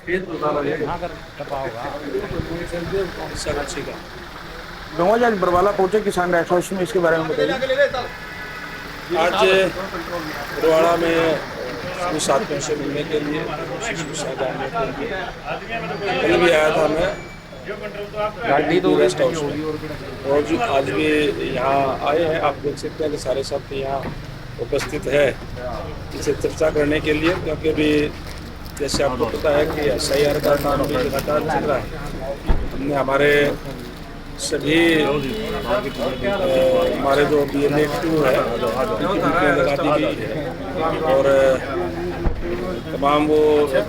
यहाँ कर टपा होगा। गंगवा आज बरवाला पहुंचे किसान एसोसिएशन में, इसके बारे में बताइए। आज बरवाड़ा में सभी साथियों से मिलने के लिए, शिक्षा जानने के लिए कल भी आया था मैं गाड़ी तो गेस्ट हाउस में, और जो आज भी यहाँ आए हैं। आप देख सकते हैं कि सारे साथी यहाँ उपस्थित है इसे चर्चा करने के लिए, क्योंकि अभी जैसे आपको पता है कि SIR का काम भी लगातार चल रहा है। हमने हमारे सभी हमारे जो BLA-2 है लगा दी गई है, और तमाम वो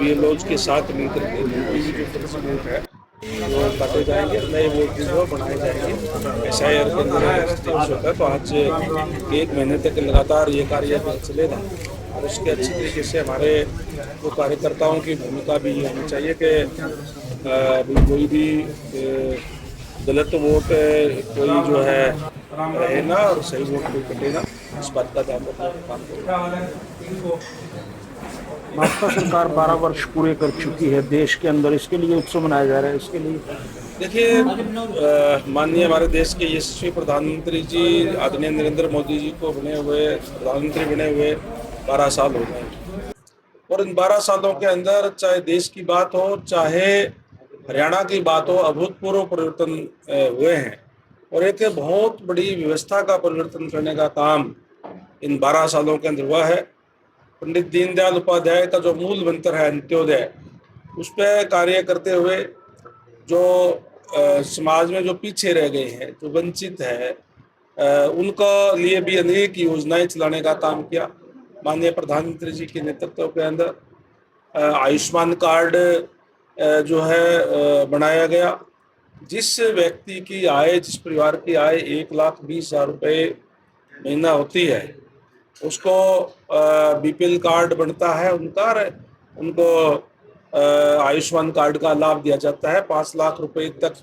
BLOs के साथ मिलकर के जो है वो काटे जाएंगे, नए वोट जो बनाए जाएंगे। SIR के अंदर होता है, तो आज 1 महीने तक लगातार ये कार्य चलेगा, और उसके अच्छी तरीके से हमारे जो कार्यकर्ताओं की भूमिका भी ये होनी चाहिए कि कोई भी गलत वोट कोई जो है रहे ना, और सही वोट कोई कटे ना, इस बात का ध्यान रखने का काम करें। भाजपा सरकार 12 वर्ष पूरे कर चुकी है देश के अंदर, इसके लिए उत्सव मनाया जा रहा है। इसके लिए देखिए, माननीय हमारे देश के यशस्वी प्रधानमंत्री जी आदरणीय नरेंद्र मोदी जी को प्रधानमंत्री बने हुए 12 साल हो गए, और इन 12 सालों के अंदर चाहे देश की बात हो, चाहे हरियाणा की बात हो, अभूतपूर्व परिवर्तन हुए हैं, और एक बहुत बड़ी व्यवस्था का परिवर्तन करने का काम इन 12 सालों के अंदर हुआ है। पंडित दीनदयाल उपाध्याय का जो मूल मंत्र है अंत्योदय, उस पर कार्य करते हुए जो समाज में जो पीछे रह गए हैं, जो वंचित है, उनका लिए भी अनेक योजनाएं चलाने का काम किया। माननीय प्रधानमंत्री जी के नेतृत्व के अंदर आयुष्मान कार्ड जो है बनाया गया। जिस व्यक्ति की आय, जिस परिवार की आय 1,20,000 रुपये महीना होती है, उसको BPL कार्ड बनता है उनको आयुष्मान कार्ड का लाभ दिया जाता है। 5 लाख रुपए तक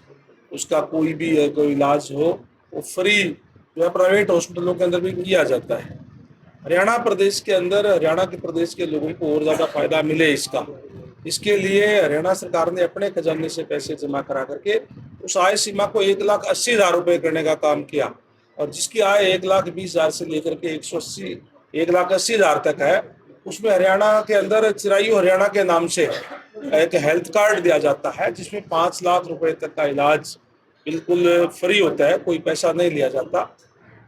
उसका कोई भी कोई इलाज हो वो फ्री जो है प्राइवेट हॉस्पिटलों के अंदर भी किया जाता है। हरियाणा प्रदेश के प्रदेश के लोगों को और ज़्यादा फायदा मिले इसके लिए हरियाणा सरकार ने अपने खजाने से पैसे जमा करा करके उस आय सीमा को 1,80,000 रुपये करने का काम किया, और जिसकी आय 1,20,000 से लेकर के 1,80,000 तक है, उसमें हरियाणा के अंदर चिरायु हरियाणा के नाम से एक हेल्थ कार्ड दिया जाता है, जिसमें 5 लाख रुपए तक का इलाज बिल्कुल फ्री होता है, कोई पैसा नहीं लिया जाता।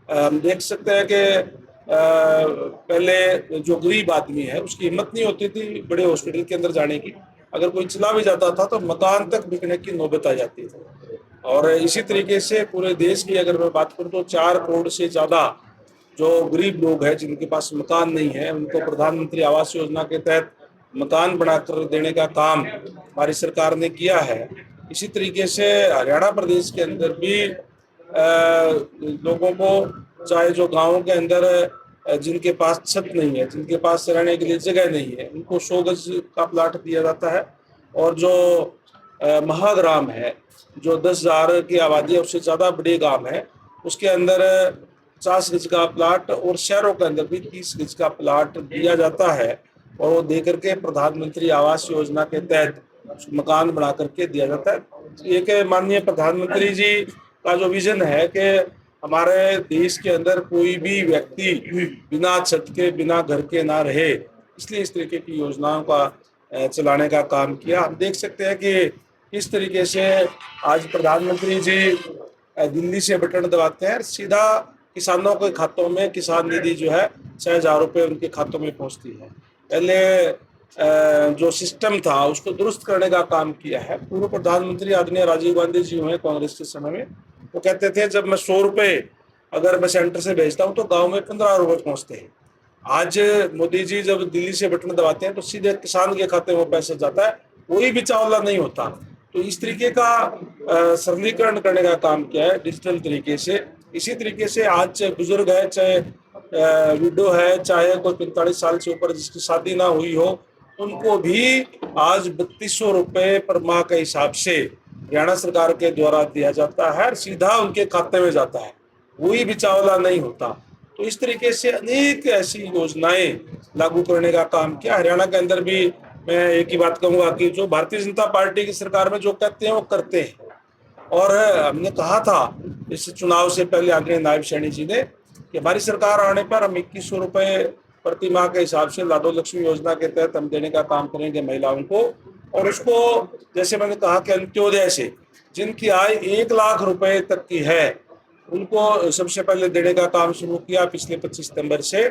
हम देख सकते हैं कि पहले जो गरीब आदमी है उसकी हिम्मत नहीं होती थी बड़े हॉस्पिटल के अंदर जाने की, अगर कोई चला भी जाता था तो मकान तक बिकने की नौबत आ जाती थी। और इसी तरीके से पूरे देश की अगर मैं बात करूं तो 4 करोड़ से ज़्यादा जो गरीब लोग हैं जिनके पास मकान नहीं है, उनको प्रधानमंत्री आवास योजना के तहत मकान बनाकर देने का काम हमारी सरकार ने किया है। इसी तरीके से हरियाणा प्रदेश के अंदर भी लोगों को, चाहे जो गाँव के अंदर जिनके पास छत नहीं है, जिनके पास रहने के लिए जगह नहीं है, उनको 100 गज का प्लाट दिया जाता है। और जो महाग्राम है, जो 10,000 की आबादी है उससे ज़्यादा बड़े गांव है, उसके अंदर 50 गज का प्लाट, और शहरों के अंदर भी 30 गज का प्लाट दिया जाता है, और वो दे करके प्रधानमंत्री आवास योजना के तहत मकान बना करके दिया जाता है। एक माननीय प्रधानमंत्री जी का जो विजन है कि हमारे देश के अंदर कोई भी व्यक्ति बिना छत के, बिना घर के ना रहे, इसलिए इस तरीके की योजनाओं का चलाने का काम किया। हम देख सकते हैं कि किस तरीके से आज प्रधानमंत्री जी दिल्ली से बटन दबाते हैं, सीधा किसानों के खातों में किसान निधि जो है 6,000 रुपये उनके खातों में पहुंचती है। पहले जो सिस्टम था उसको दुरुस्त करने का काम किया है। पूर्व प्रधानमंत्री आदरणीय राजीव गांधी जी हुए कांग्रेस के समय में, वो कहते थे जब मैं 100 रुपये अगर मैं सेंटर से भेजता हूँ तो गांव में 15 रुपये पहुंचते हैं। आज मोदी जी जब दिल्ली से बटन दबाते हैं तो सीधे किसान के खाते में पैसा जाता है, कोई भी चावला नहीं होता। तो इस तरीके का सरलीकरण करने का काम किया है डिजिटल तरीके से। इसी तरीके से आज चाहे बुजुर्ग है, चाहे विडो है, चाहे कोई 45 साल से ऊपर जिसकी शादी ना हुई हो, उनको भी आज 3200 रुपये पर माह के हिसाब से हरियाणा सरकार के द्वारा दिया जाता है, सीधा उनके खाते में जाता है, कोई भी चावला नहीं होता। तो इस तरीके से अनेक ऐसी योजनाएं लागू करने का काम किया। हरियाणा के अंदर भी मैं एक ही बात कहूंगा कि जो भारतीय जनता पार्टी की सरकार में जो कहते हैं वो करते हैं। और हमने कहा था इस चुनाव से पहले आदरणीय नायब सैनी जी ने कि हमारी सरकार आने पर हम 2100 रुपये प्रति माह के हिसाब से लाडो लक्ष्मी योजना के तहत हम देने का काम करेंगे महिलाओं को। और उसको जैसे मैंने कहा कि अंत्योदय से जिनकी आय 1 लाख रुपए तक की है उनको सबसे पहले देने का काम शुरू किया पिछले 25 सितंबर से।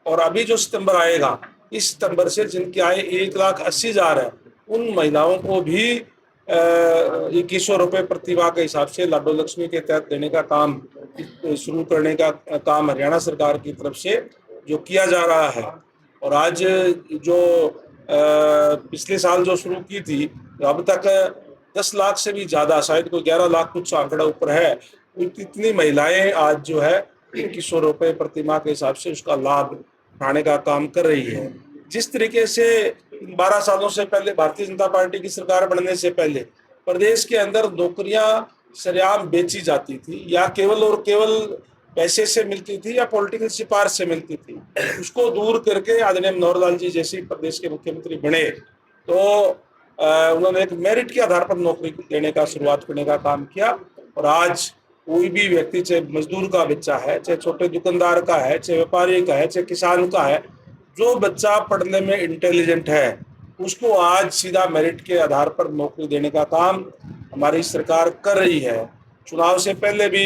और अभी जो सितंबर आएगा इस सितंबर से जिनकी आय 1,80,000 है उन महिलाओं को भी 2100 रुपये प्रति माह के हिसाब से लाडो लक्ष्मी के तहत देने का काम शुरू करने का काम हरियाणा सरकार की तरफ से जो किया जा रहा है। और आज जो पिछले साल जो शुरू की थी अब तक 10 लाख से भी ज्यादा, शायद कोई 11 लाख कुछ आंकड़ा ऊपर है, इतनी महिलाएं आज जो है 2100 रुपये प्रति माह के हिसाब से उसका लाभ उठाने का काम कर रही है। जिस तरीके से 12 सालों से पहले भारतीय जनता पार्टी की सरकार बनने से पहले प्रदेश के अंदर नौकरियां सरेआम बेची जाती थी या केवल और केवल पैसे से मिलती थी या पॉलिटिकल सिफारिश से मिलती थी, उसको दूर करके आदरणीय मनोहर लाल जी जैसे प्रदेश के मुख्यमंत्री बने तो उन्होंने एक मेरिट के आधार पर नौकरी देने का शुरुआत करने का काम किया। और आज कोई भी व्यक्ति, चाहे मजदूर का बच्चा है, चाहे छोटे दुकानदार का है, चाहे व्यापारी का है, चाहे किसान का है, जो बच्चा पढ़ने में इंटेलिजेंट है उसको आज सीधा मेरिट के आधार पर नौकरी देने का काम हमारी सरकार कर रही है। चुनाव से पहले भी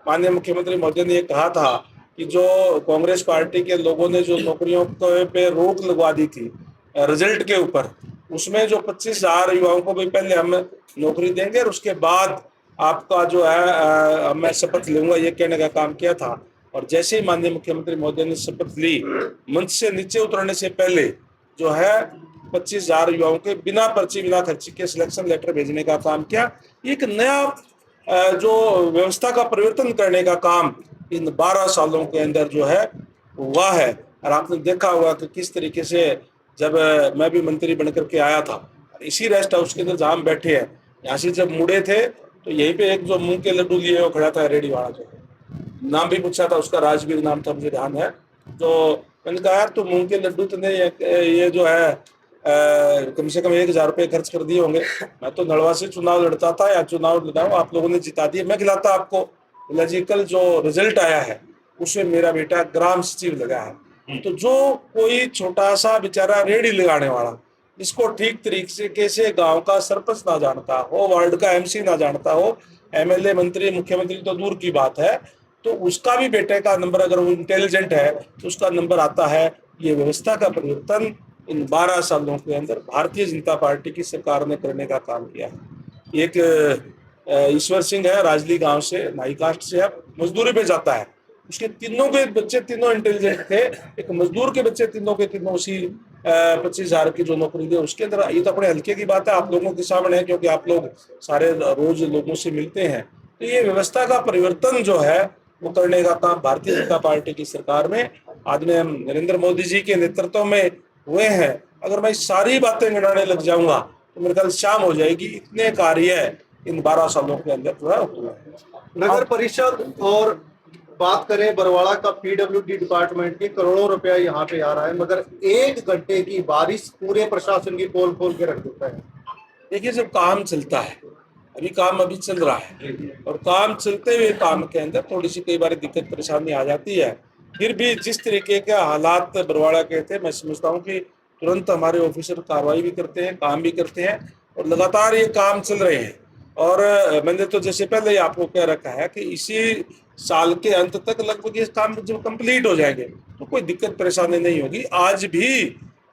माननीय मुख्यमंत्री महोदय ने कहा था कि जो कांग्रेस पार्टी के लोगों ने जो नौकरियों पे रोक लगवा दी थी रिजल्ट के ऊपर, उसमें जो 25,000 युवाओं को भी पहले हम नौकरी देंगे और उसके बाद आपका जो है मैं शपथ लूंगा, ये कहने का काम किया था। और जैसे ही माननीय मुख्यमंत्री महोदय ने शपथ ली, मंच से नीचे उतरने से पहले जो है 25,000 युवाओं के बिना पर्ची बिना खर्ची के सिलेक्शन लेटर भेजने का काम किया। एक नया जो व्यवस्था का परिवर्तन करने का काम इन 12 सालों के अंदर जो है हुआ है। और आपने देखा होगा कि किस तरीके से जब मैं भी मंत्री बनकर के आया था, इसी रेस्ट हाउस के अंदर जहाँ हम बैठे हैं, यहाँ से जब मुड़े थे तो यहीं पे एक जो मूंग के लड्डू लिए वो खड़ा था, रेडी वाला, जो नाम भी पूछा था उसका, राजवीर नाम था, मुझे ध्यान है। तो मैंने कहा यार तो मूंग के लड्डू तुमने ये जो है कम से कम 1,000 रुपये खर्च कर दिए होंगे। मैं तो नड़वा से चुनाव लड़ता था या चुनाव लड़ाऊं, आप लोगों ने जिता दिए, मैं खिलाता आपको। बोला जी कल जो रिजल्ट आया है उसमें मेरा बेटा ग्राम सचिव लगा है। तो जो कोई छोटा सा बेचारा रेडी लगाने वाला, इसको ठीक तरीके से गांव का सरपंच ना जानता हो, वार्ड का एमसी ना जानता हो, एमएलए मंत्री मुख्यमंत्री तो दूर की बात है, तो उसका भी बेटे का नंबर अगर वो इंटेलिजेंट है तो उसका नंबर आता है। ये व्यवस्था का परिवर्तन इन 12 सालों के अंदर भारतीय जनता पार्टी की सरकार ने करने का काम किया है। एक ईश्वर सिंह है, राजली गांव से, नाई कास्ट से है, मजदूरी पे जाता है, उसके तीनों के बच्चे तीनों इंटेलिजेंट थे, एक मजदूर के बच्चे तीनों के तीनों उसी 25,000 की जो नौकरी दे उसके अंदर। ये तो अपने हल्के की बात है, आप लोगों के सामने है क्योंकि आप लोग सारे रोज लोगों से मिलते हैं। तो ये व्यवस्था का परिवर्तन जो है वो करने का काम भारतीय जनता पार्टी की सरकार में आदरणीय नरेंद्र मोदी जी के नेतृत्व में हुए हैं। अगर मैं सारी बातें गिनाने लग जाऊंगा तो मेरे ख्याल शाम हो जाएगी, इतने कार्य इन 12 सालों के अंदर जो है हुए हैं। नगर परिषद और बात करें बरवाड़ा का पीडब्ल्यूडी डिपार्टमेंट की, करोड़ों रुपया यहाँ पे आ रहा है, मगर 1 घंटे की बारिश पूरे प्रशासन की पोल खोल के रख देता है। देखिए जब काम चलता है, अभी काम अभी चल रहा है, और काम चलते हुए काम के अंदर थोड़ी सी कई बार दिक्कत परेशानी आ जाती है, फिर भी जिस तरीके के हालात बरवाड़ा के थे, मैं समझता हूँ कि तुरंत हमारे ऑफिसर कार्रवाई भी करते हैं, काम भी करते हैं, और लगातार ये काम चल रहे हैं। और मैंने तो जैसे पहले ही आपको कह रखा है कि इसी साल के अंत तक लगभग ये काम जब कंप्लीट हो जाएंगे तो कोई दिक्कत परेशानी नहीं होगी। आज भी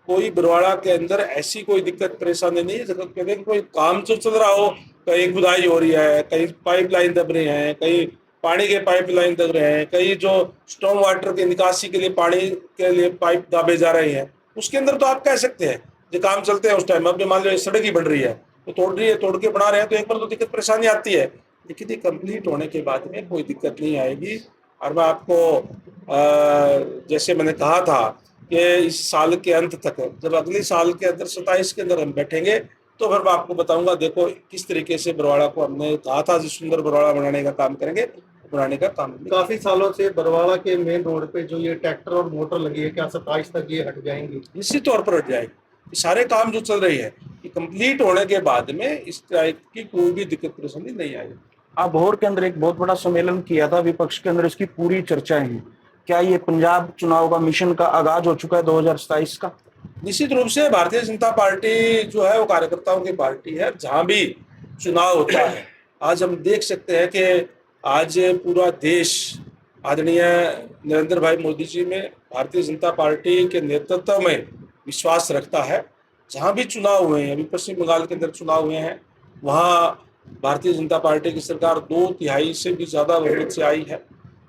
कोई बरवाड़ा के अंदर ऐसी कोई दिक्कत परेशानी नहीं है जब कहते हैं कोई काम जो चल रहा हो, कहीं खुदाई हो रही है, कहीं पाइपलाइन दब रहे हैं, कहीं पानी के पाइपलाइन दब रहे हैं, कहीं जो स्टॉर्म वाटर की निकासी के लिए पानी के लिए पाइप दाबे जा रहे हैं, उसके अंदर तो आप कह सकते हैं जो काम चलते हैं उस टाइम। अब मान लो सड़क ही बन रही है तो तोड़ रही है, तोड़ के बना रहे हैं, तो एक बार तो दिक्कत परेशानी आती है, लेकिन ये कंप्लीट होने के बाद में कोई दिक्कत नहीं आएगी। और मैं आपको जैसे मैंने कहा था कि इस साल के अंत तक, जब अगले साल के अंदर 27 के अंदर हम बैठेंगे तो फिर मैं आपको बताऊंगा देखो किस तरीके से बरवाड़ा को हमने कहा था जिस सुंदर बरवाड़ा बनाने का काम करेंगे, बनाने का काम। काफी सालों से बरवाड़ा के मेन रोड पे जो ये ट्रैक्टर और मोटर लगी है, क्या 27 तक ये हट जाएंगी? निश्चित तौर पर हट जाएगी। ये सारे काम जो चल रही है ये कंप्लीट होने के बाद में इस टाइप की कोई भी दिक्कत परेशानी नहीं आएगी। अबोहर के अंदर एक बहुत बड़ा सम्मेलन किया था, विपक्ष के अंदर इसकी पूरी चर्चाएं हैं। क्या ये पंजाब चुनाव का मिशन का आगाज हो चुका है 2027 का? निश्चित रूप से भारतीय जनता पार्टी जो है वो कार्यकर्ताओं की पार्टी है। जहां भी चुनाव होता है, आज हम देख सकते हैं कि आज पूरा देश आदरणीय नरेंद्र भाई मोदी जी में, भारतीय जनता पार्टी के नेतृत्व में विश्वास रखता है। जहां भी चुनाव हुए हैं, अभी पश्चिम बंगाल के अंदर चुनाव हुए हैं, वहाँ भारतीय जनता पार्टी की सरकार 2/3 से भी ज़्यादा बहुमत से आई है।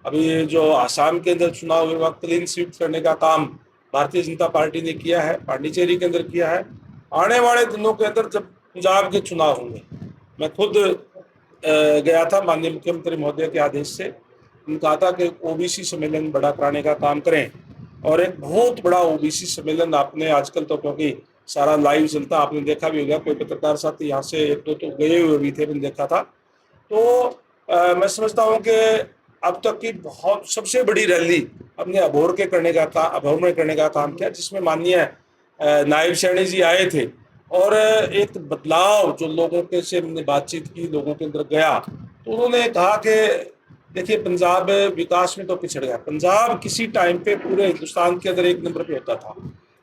अभी जो आसाम के अंदर चुनाव हुए, वहाँ क्लीन स्वीप करने का काम भारतीय जनता पार्टी ने किया है, पांडिचेरी के अंदर किया है। आने वाले दिनों के अंदर जब पंजाब के चुनाव होंगे, मैं खुद गया था माननीय मुख्यमंत्री महोदय के आदेश से, उन्होंने कहा था कि ओबीसी सम्मेलन बड़ा कराने का काम करें। और एक बहुत बड़ा ओबीसी सम्मेलन आपने आजकल तो, क्योंकि सारा लाइव चलता, आपने देखा भी होगा, कोई पत्रकार साथी यहाँ से 1-2 तो गए हुए भी थे, मैंने देखा था। तो मैं समझता हूँ कि अब तक की बहुत सबसे बड़ी रैली हमने अबोहर में करने का काम किया, जिसमें माननीय नायब सैनी जी आए थे। और एक बदलाव जो लोगों के से हमने बातचीत की, लोगों के अंदर गया, तो उन्होंने कहा कि देखिए पंजाब विकास में तो पिछड़ गया। पंजाब किसी टाइम पे पूरे हिंदुस्तान के अंदर 1 नंबर पे होता था,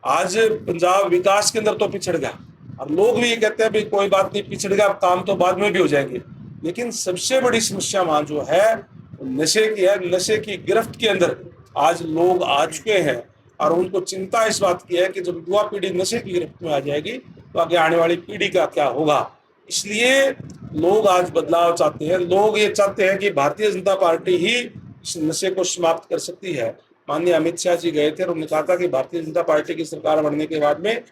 आज पंजाब विकास के अंदर तो पिछड़ गया। और लोग भी ये कहते हैं भाई कोई बात नहीं, पिछड़ गया, काम तो बाद में भी हो जाएंगे। लेकिन सबसे बड़ी समस्या वहाँ जो है नशे की है। नशे की गिरफ्त के अंदर आज लोग आ चुके हैं और उनको चिंता इस बात की है कि जब युवा पीढ़ी नशे की गिरफ्त में आ जाएगी तो आगे आने वाली पीढ़ी का क्या होगा। इसलिए लोग आज बदलाव चाहते हैं। लोग ये चाहते हैं कि भारतीय जनता पार्टी ही इस नशे को समाप्त कर सकती है। माननीय अमित शाह जी गए थे और उन्होंने कहा था कि भारतीय जनता पार्टी की सरकार बनने के बाद में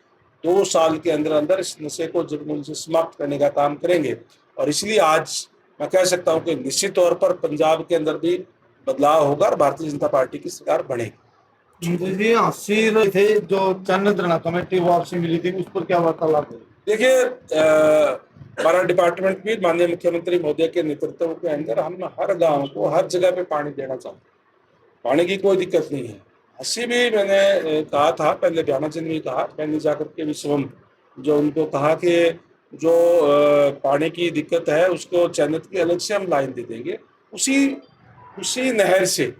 2 साल के अंदर अंदर इस नशे को जड़ से समाप्त करने का काम करेंगे। और इसलिए आज मैं कह सकता हूं कि निश्चित तौर पर पंजाब के अंदर भी बदलाव होगा और भारतीय जनता पार्टी की सरकार बनेगी। जी, 80 थे जो चन्न कमेटी वो आपसे मिली थी, उस पर क्या वार्तालाप है? देखिए, हमारा डिपार्टमेंट भी माननीय मुख्यमंत्री महोदय के नेतृत्व के अंदर हम हर गांव को हर जगह पे पानी देना चाहते हैं। पानी की कोई दिक्कत नहीं है। 80 भी मैंने कहा था, पहले बयाना चंद भी कहा, मैंने जाकर के विश्वम जो उनको कहा कि जो पानी की दिक्कत है उसको चैनत की अलग से हम लाइन दे देंगे। उसी नहर से,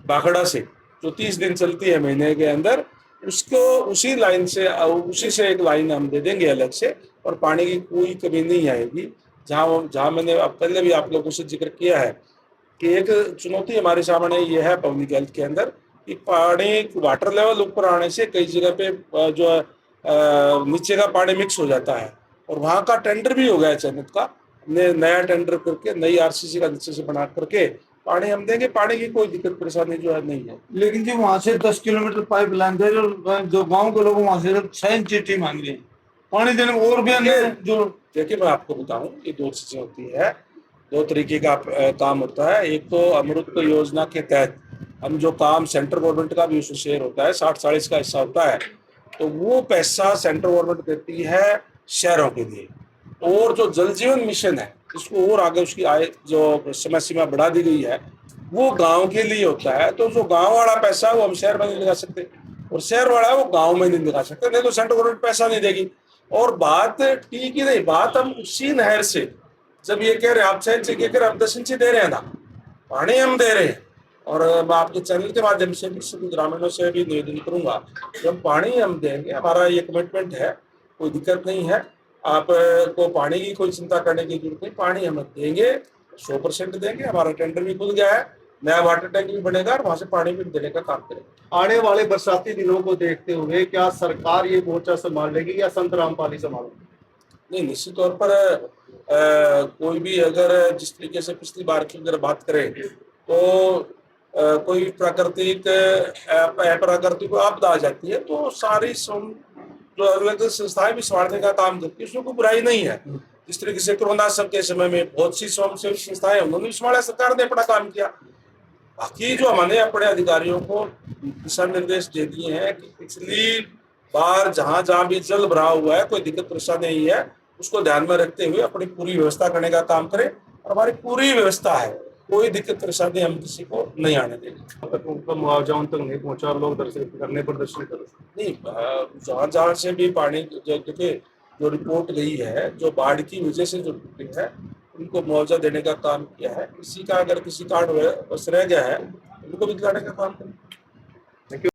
बाखड़ा से, जो 30 दिन चलती है महीने के अंदर, उसको उसी लाइन से, उसी से एक लाइन हम दे देंगे अलग से, और पानी की कोई कमी नहीं आएगी। जहाँ मैंने पहले भी आप लोगों से जिक्र किया है कि एक चुनौती हमारे सामने ये है पब्लिक हेल्थ के अंदर कि पानी वाटर लेवल ऊपर आने से कई जगह पे जो नीचे का पानी मिक्स हो जाता है। और वहाँ का टेंडर भी हो गया चैनत का, हमने नया टेंडर करके नई आरसीसी का नीचे से बना करके पानी हम देंगे। पानी की कोई दिक्कत परेशानी जो है नहीं है। लेकिन जी वहाँ से 10 किलोमीटर पाइप लाइन थे, जो गांव के लोग वहाँ से 6 चिट्ठी मांग रहे पानी देने को। और भी जो देखिए मैं आपको बताऊं, ये 2 चीजें होती है, 2 तरीके का काम होता है। एक तो अमृत योजना के तहत हम जो काम सेंट्रल गवर्नमेंट का भी उसमें शेयर होता है, 60-40 का हिस्सा होता है, तो वो पैसा सेंट्रल गवर्नमेंट देती है शहरों के लिए। और जो जल जीवन मिशन है, इसको और आगे उसकी आय जो समय सीमा बढ़ा दी गई है, वो गांव के लिए होता है। तो जो गांव वाला पैसा वो हम शहर में नहीं लगा सकते, और शहर वाला है वो गांव में नहीं लगा सकते, नहीं तो सेंट्रल गवर्नमेंट पैसा नहीं देगी। और बात ठीक ही नहीं, बात हम उसी नहर से, जब ये कह रहे हैं आप 6 इंच कह रहे हम 10 इंच दे रहे हैं ना, पानी हम दे रहे हैं। और मैं आपके चैनल के माध्यम से भी सभी ग्रामीणों से भी निवेदन करूंगा, जब पानी हम देंगे, हमारा ये कमिटमेंट है, कोई दिक्कत नहीं है, आपको पानी की कोई चिंता करने की जरूरत नहीं। पानी हम देंगे, 100% देंगे। हमारा टेंडर भी खुल गया है, नया वाटर टैंक भी बनेगा और वहां से पानी भी देने का काम करेंगे। आने वाले बरसाती दिनों को देखते हुए क्या सरकार ये मोर्चा संभाल लेगी या संत रामपाल ही संभालेगी? नहीं, निश्चित तौर पर कोई भी अगर जिस तरीके से पिछली बार की अगर बात करें तो कोई प्राकृतिक अप्राकृतिक आपदा आ जाती है तो सारी जो अलग संस्थाएं भी संभालने का काम करती है, उसमें कोई बुराई नहीं है। जिस तरीके से कोरोना के समय में बहुत सी स्वयंसेवी संस्थाएं उन्होंने भी संभाला, सरकार ने अपना काम किया। बाकी जो हमने अपने अधिकारियों को दिशा निर्देश दे दिए हैं कि पिछली बार जहां जहां भी जल भराव हुआ है, कोई दिक्कत परेशानी नहीं है, उसको ध्यान में रखते हुए अपनी पूरी व्यवस्था करने का काम करें। और हमारी पूरी व्यवस्था है, कोई दिक्कत परेशानी हम किसी को नहीं आने देंगे। अब तक उनका मुआवजा उन तक नहीं पहुंचा, लोग प्रदर्शन कर रहे नहीं, जहाँ जहाँ से भी पानी देखिए, जो रिपोर्ट गई है, जो बाढ़ की वजह से जो टूटी है, उनको मुआवजा देने का काम किया है। किसी का अगर किसी कार्ड बस रह गया है, उनको भी दिलाने का काम करें।